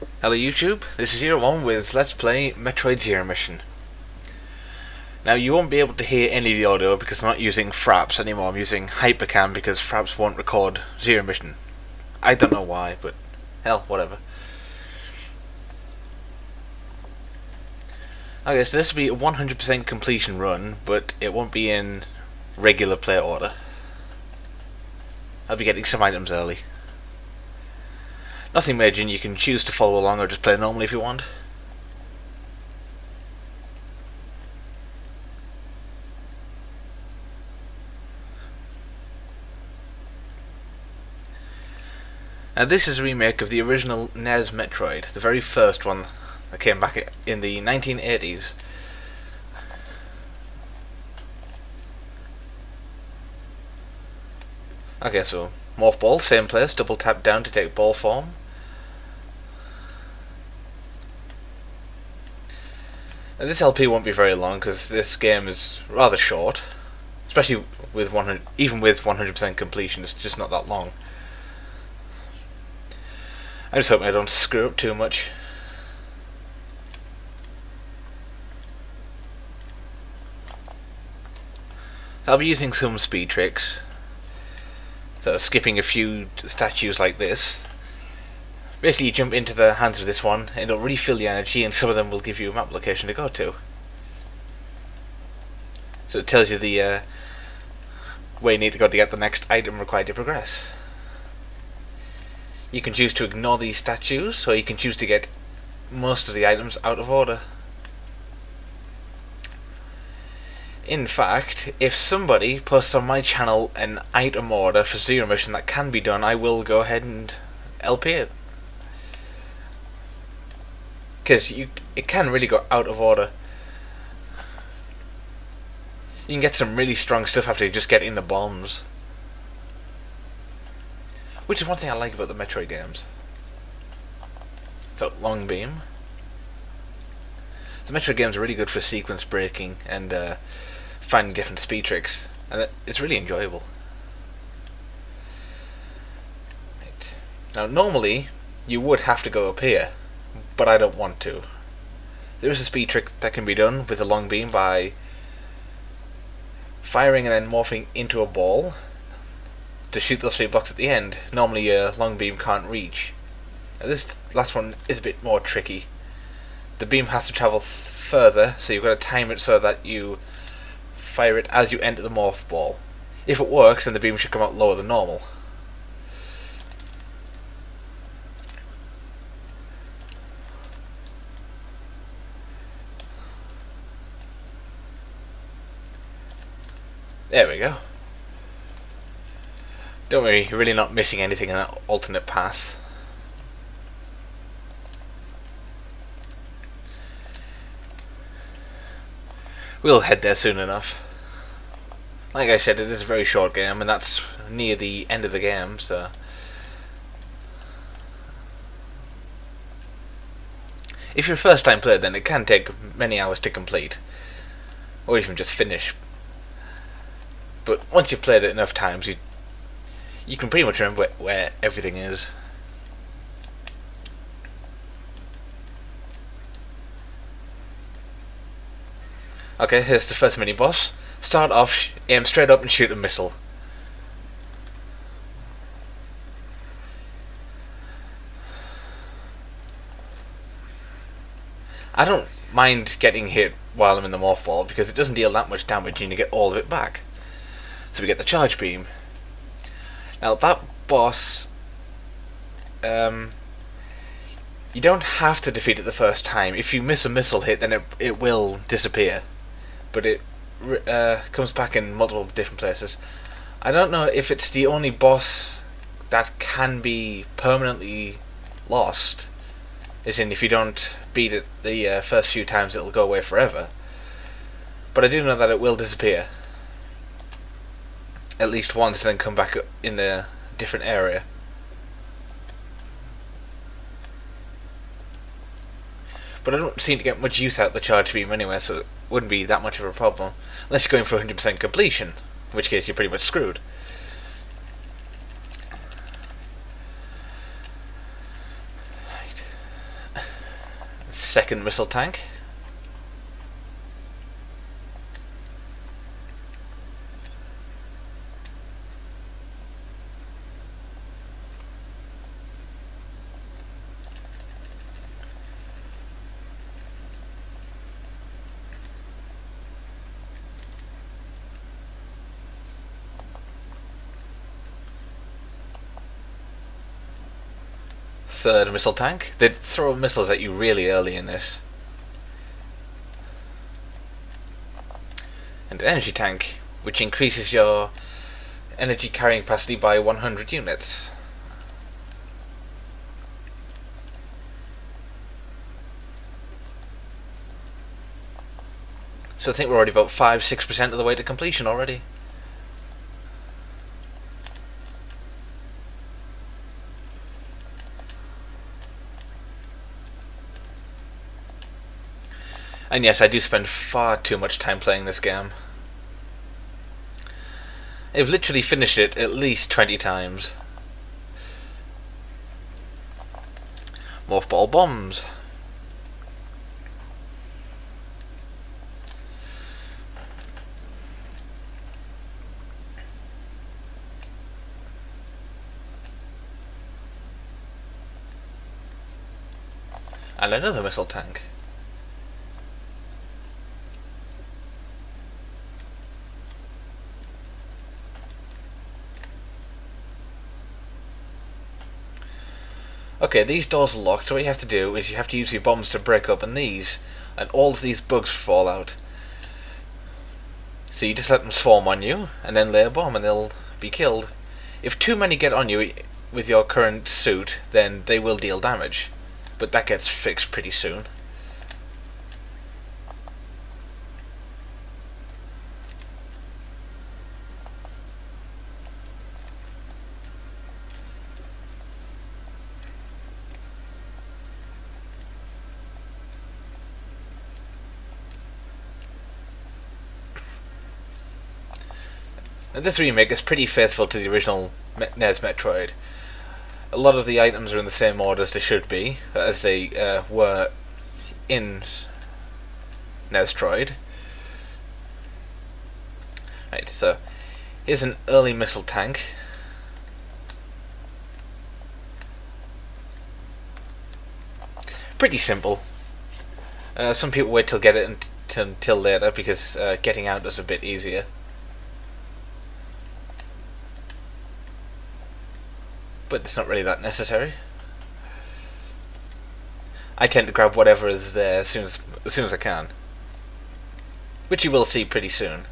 Hello YouTube, this is Zero One with Let's Play Metroid Zero Mission. Now you won't be able to hear any of the audio because I'm not using Fraps anymore. I'm using Hypercam because Fraps won't record Zero Mission. I don't know why, but hell, whatever. Okay, so this will be a 100% completion run, but it won't be in regular play order. I'll be getting some items early. Nothing major, and you can choose to follow along or just play normally if you want. Now this is a remake of the original NES Metroid, the very first one that came back in the 1980s. Okay, so morph ball, same place, double tap down to take ball form. Now this LP won't be very long because this game is rather short, especially with 100, even with 100% completion. It's just not that long. I just hope I don't screw up too much. I'll be using some speed tricks. So skipping a few statues like this. Basically you jump into the hands of this one and it'll refill the energy, and some of them will give you a map location to go to. So it tells you the where you need to go to get the next item required to progress. You can choose to ignore these statues, or you can choose to get most of the items out of order. In fact, if somebody posts on my channel an item order for Zero Mission that can be done, I will go ahead and LP it. Because it can really go out of order. You can get some really strong stuff after you just get in the bombs. Which is one thing I like about the Metroid games. So, long beam. The Metroid games are really good for sequence breaking and finding different speed tricks, and it's really enjoyable. Right. Now normally you would have to go up here, but I don't want to. There is a speed trick that can be done with a long beam by firing and then morphing into a ball to shoot those 3 blocks at the end. Normally a long beam can't reach. Now this last one is a bit more tricky. The beam has to travel further, so you've got to time it so that you fire it as you enter the morph ball. If it works, then the beam should come out lower than normal. There we go. Don't worry, you're really not missing anything in that alternate path. We'll head there soon enough. Like I said, it is a very short game, and that's near the end of the game, so if you're a first time player, then it can take many hours to complete, or even just finish. But once you've played it enough times, you can pretty much remember where everything is. Okay, here's the first mini-boss. Start off, aim straight up and shoot a missile. I don't mind getting hit while I'm in the morph ball because it doesn't deal that much damage and you get all of it back. So we get the charge beam. Now that boss, you don't have to defeat it the first time. If you miss a missile hit, then it will disappear. But it comes back in multiple different places. I don't know if it's the only boss that can be permanently lost, as in if you don't beat it the first few times it'll go away forever. But I do know that it will disappear at least once and then come back in a different area. But I don't seem to get much use out of the charge beam anyway, so it wouldn't be that much of a problem. Unless you're going for 100% completion, in which case you're pretty much screwed. second missile tank. Third missile tank. They throw missiles at you really early in this. And an energy tank, which increases your energy carrying capacity by 100 units. So I think we're already about 5-6% of the way to completion already. And yes, I do spend far too much time playing this game. I've literally finished it at least 20 times. Mothball bombs. And another missile tank. Okay, these doors are locked, so what you have to do is you have to use your bombs to break open these, and all of these bugs fall out. So you just let them swarm on you, and then lay a bomb, and they'll be killed. If too many get on you with your current suit, then they will deal damage, but that gets fixed pretty soon. And this remake is pretty faithful to the original NES Metroid. A lot of the items are in the same order as they should be, as they were in NEStroid. Right, so here's an early missile tank. Pretty simple. Some people wait till get it until later because getting out is a bit easier. But it's not really that necessary. I tend to grab whatever is there as soon as I can, which you will see pretty soon.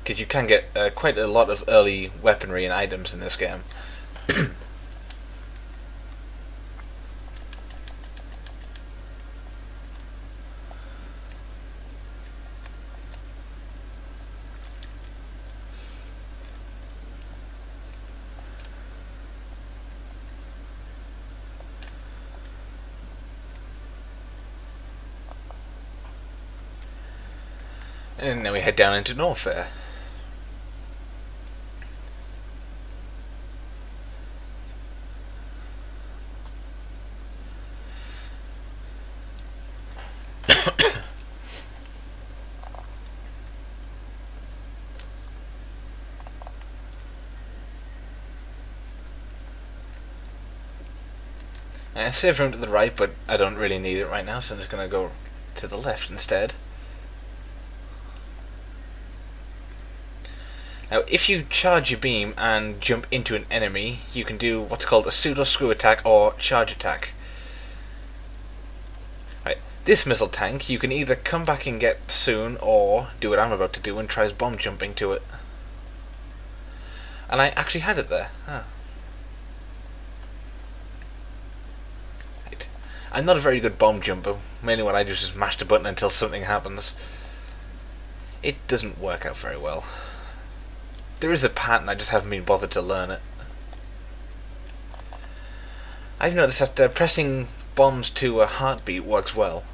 Because you can get quite a lot of early weaponry and items in this game. And then we head down into Norfair. Save room to the right, but I don't really need it right now, so I'm just going to go to the left instead. Now, if you charge your beam and jump into an enemy, you can do what's called a pseudo screw attack or charge attack. Right, this missile tank, you can either come back and get soon, or do what I'm about to do and try bomb jumping to it. And I actually had it there. Huh. Right. I'm not a very good bomb jumper. Mainly what I do is just mash the button until something happens. It doesn't work out very well. There is a pattern, I just haven't been bothered to learn it. I've noticed that pressing bombs to a heartbeat works well.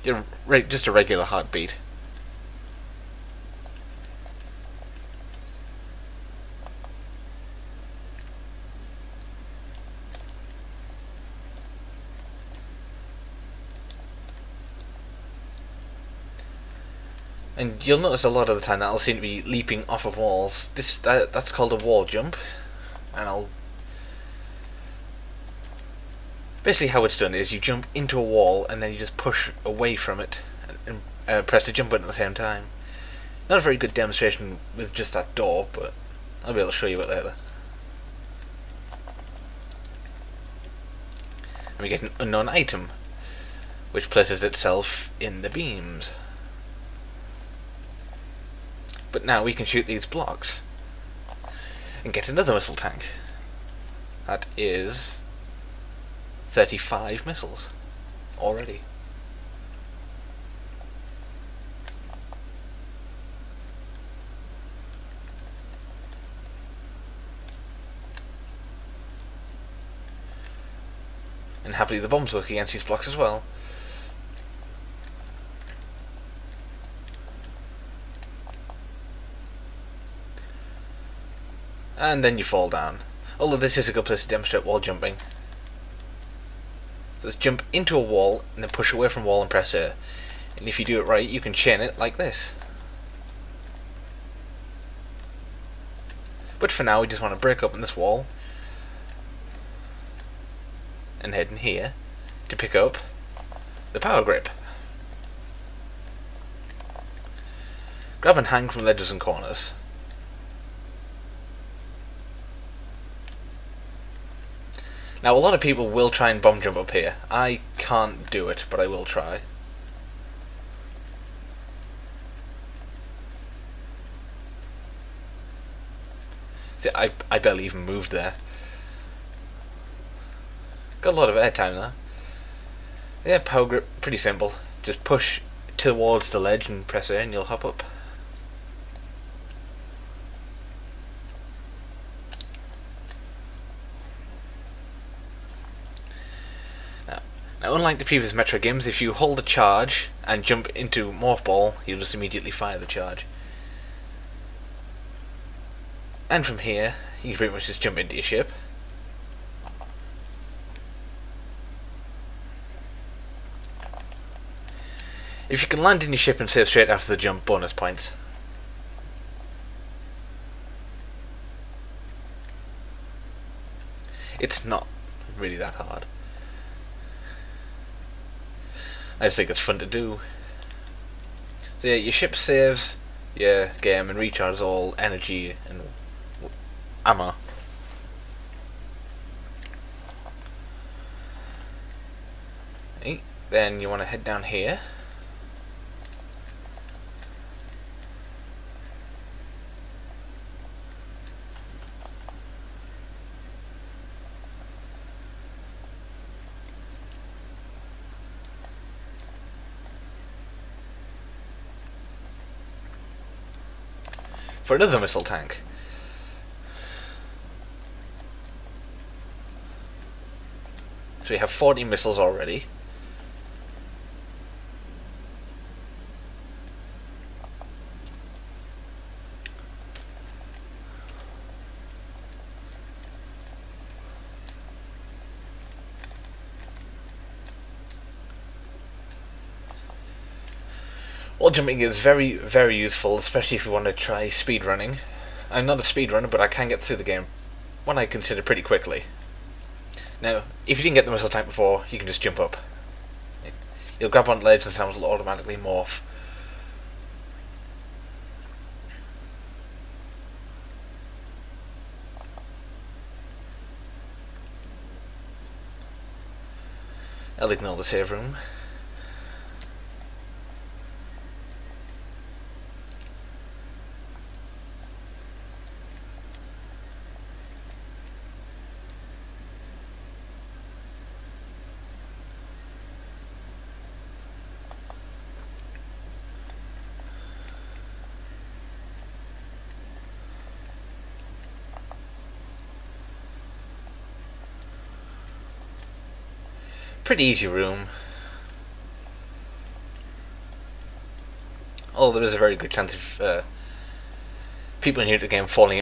Just a regular heartbeat. And you'll notice a lot of the time that I'll seem to be leaping off of walls. That's called a wall jump, and I'll basically how it's done is you jump into a wall and then you just push away from it and press the jump button at the same time. Not a very good demonstration with just that door, but I'll be able to show you it later. And we get an unknown item, which places itself in the beams. But now we can shoot these blocks and get another missile tank. That is 35 missiles already. And happily the bombs work against these blocks as well. And then you fall down. Although this is a good place to demonstrate wall jumping. So let's jump into a wall and then push away from wall and press A. And if you do it right, you can chain it like this. But for now we just want to break open this wall and head in here to pick up the power grip. Grab and hang from ledges and corners. Now a lot of people will try and bomb jump up here. I can't do it, but I will try. See, I barely even moved there. Got a lot of airtime there. Yeah, power grip, pretty simple. Just push towards the ledge and press A and you'll hop up. Now, unlike the previous Metroid games, if you hold a charge and jump into Morph Ball, you'll just immediately fire the charge. And from here, you can pretty much just jump into your ship. If you can land in your ship and save straight after the jump, bonus points. It's not really that hard. I just think it's fun to do. So yeah, your ship saves your game and recharges all energy and ammo. Okay, then you want to head down here. For another missile tank. So we have 40 missiles already. Wall jumping is very, very useful, especially if you want to try speedrunning. I'm not a speedrunner, but I can get through the game, one I consider pretty quickly. Now, if you didn't get the missile tank before, you can just jump up. You'll grab onto the ledge and sounds will automatically morph. I'll ignore the save room. Pretty easy room. Although there is a very good chance of people new to the game falling